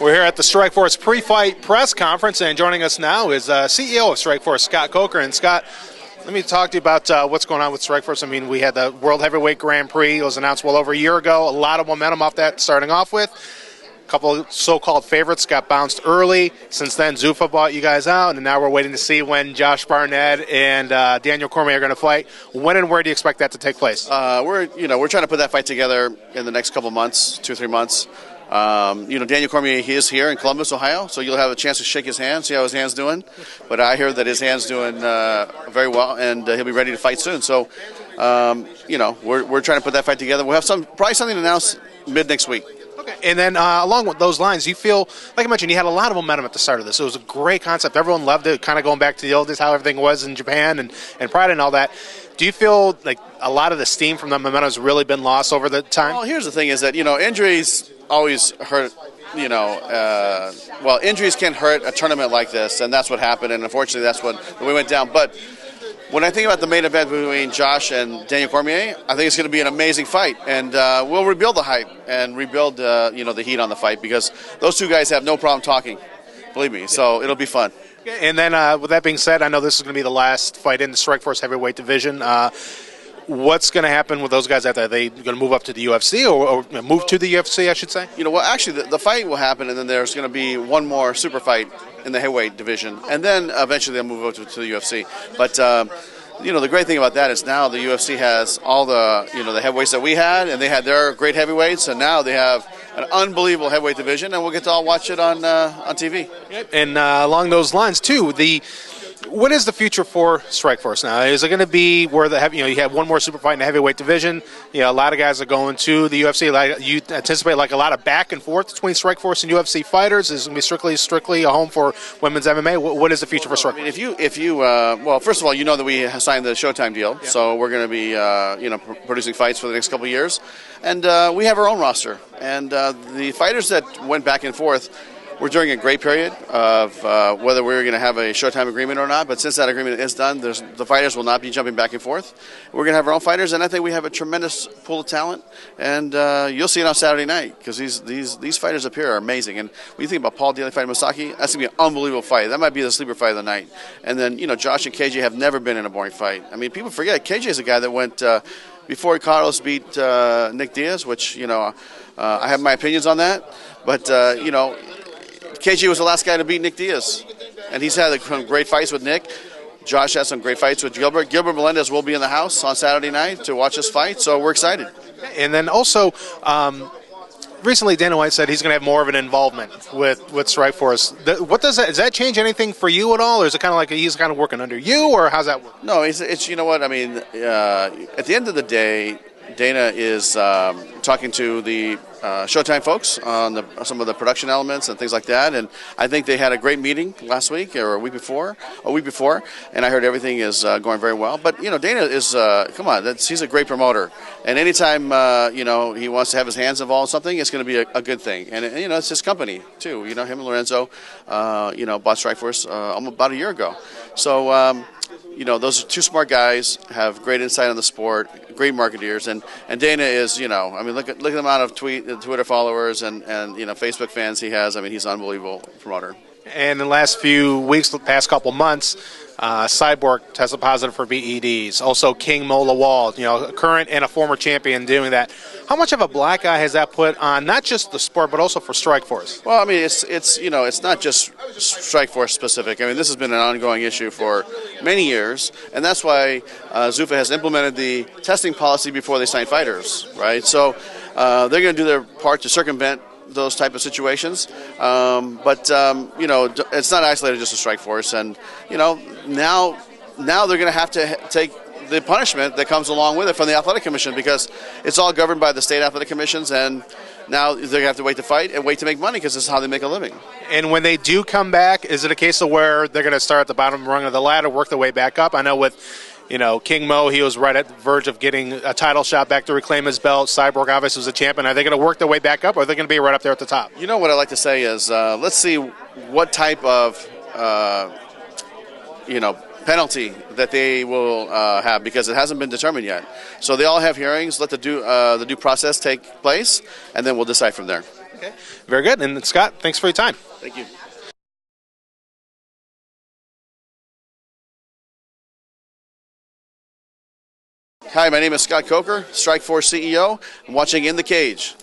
We're here at the Strikeforce pre-fight press conference, and joining us now is CEO of Strikeforce, Scott Coker. And Scott, let me talk to you about what's going on with Strikeforce. I mean, we had the World Heavyweight Grand Prix. It was announced well over a year ago. A lot of momentum off that starting off with. A couple of so-called favorites got bounced early. Since then, Zuffa bought you guys out, and now we're waiting to see when Josh Barnett and Daniel Cormier are going to fight. When and where do you expect that to take place? We're trying to put that fight together in the next couple of months, 2 or 3 months. Daniel Cormier, he is here in Columbus, Ohio, so you'll have a chance to shake his hand, see how his hand's doing. But I hear that his hand's doing very well, and he'll be ready to fight soon. So, we're trying to put that fight together. We'll have probably something to announce mid next week. Okay. And then along with those lines, you feel, like I mentioned, you had a lot of momentum at the start of this. It was a great concept. Everyone loved it, kind of going back to the old days, how everything was in Japan and Pride and all that. Do you feel like a lot of the steam from that momentum has really been lost over the time? Well, here's the thing is that, injuries always hurt, injuries can hurt a tournament like this, and that's what happened, and unfortunately that's what we went down. But when I think about the main event between Josh and Daniel Cormier, I think it's going to be an amazing fight, and we'll rebuild the hype and rebuild, the heat on the fight, because those two guys have no problem talking, believe me, so it'll be fun. And then with that being said, I know this is going to be the last fight in the Strikeforce heavyweight division. What's going to happen with those guys after that? Are they going to move up to the UFC or move to the UFC, I should say? Actually, the fight will happen, and then there's going to be one more super fight in the heavyweight division, and then eventually they'll move over to the UFC. But, the great thing about that is now the UFC has all the, the heavyweights that we had, and they had their great heavyweights, and now they have an unbelievable heavyweight division, and we'll get to all watch it on TV. And along those lines, too, what is the future for Strikeforce now? Is it going to be where you have one more super fight in the heavyweight division? A lot of guys are going to the UFC. Like, you anticipate a lot of back and forth between Strikeforce and UFC fighters? Is it going to be strictly a home for women's MMA? What is the future for Strikeforce? I mean, if you first of all, you know that we signed the Showtime deal, so we're going to be producing fights for the next couple of years, and we have our own roster, and the fighters that went back and forth. We're during a great period of whether we're going to have a Showtime agreement or not, but since that agreement is done, the fighters will not be jumping back and forth. We're going to have our own fighters, and I think we have a tremendous pool of talent, and you'll see it on Saturday night, because these fighters up here are amazing. And when you think about Paul Daly fighting Masaki, that's going to be an unbelievable fight. That might be the sleeper fight of the night. And then, Josh and KJ have never been in a boring fight. I mean, people forget, KJ is a guy that went, before Carlos beat Nick Diaz, which, I have my opinions on that, but, KJ was the last guy to beat Nick Diaz, and he's had some great fights with Nick. Josh has some great fights with Gilbert. Gilbert Melendez will be in the house on Saturday night to watch us fight, so we're excited. And then also, recently Dana White said he's going to have more of an involvement with Strikeforce. Does that change anything for you at all, or is it kind of like he's kind of working under you, or how's that work? No, it's you know what, I mean, at the end of the day, Dana is talking to the Showtime folks on some of the production elements and things like that, and I think they had a great meeting last week or a week before, and I heard everything is going very well. But Dana is he's a great promoter, and anytime he wants to have his hands involved in something, it's going to be a good thing. And it's his company too. Him and Lorenzo, bought Strikeforce about a year ago. So. Those are two smart guys, have great insight on the sport, great marketeers, and Dana is, look at the amount of Twitter followers and Facebook fans he has. I mean, he's an unbelievable promoter. And in the last few weeks, the past couple months, Cyborg tested positive for BEDs. Also, King Mo Lawal, a current and a former champion doing that. How much of a black eye has that put on not just the sport, but also for Strikeforce? Well, I mean, it's not just Strikeforce specific. I mean, this has been an ongoing issue for many years, and that's why Zuffa has implemented the testing policy before they sign fighters, right? So they're going to do their part to circumvent those type of situations, but it's not isolated just to Strikeforce, and now they're going to have to take the punishment that comes along with it from the athletic commission, because it's all governed by the state athletic commissions, and now they're going to have to wait to fight and wait to make money, because this is how they make a living. And when they do come back, is it a case of where they're going to start at the bottom rung of the ladder, work their way back up? I know with King Mo, he was right at the verge of getting a title shot back to reclaim his belt. Cyborg obviously was a champion. Are they going to work their way back up, or are they going to be right up there at the top? What I like to say is let's see what type of penalty that they will have, because it hasn't been determined yet. So they all have hearings. Let the due process take place, and then we'll decide from there. Okay, very good. And Scott, thanks for your time. Thank you. Hi, my name is Scott Coker, Strikeforce CEO. I'm watching In the Cage.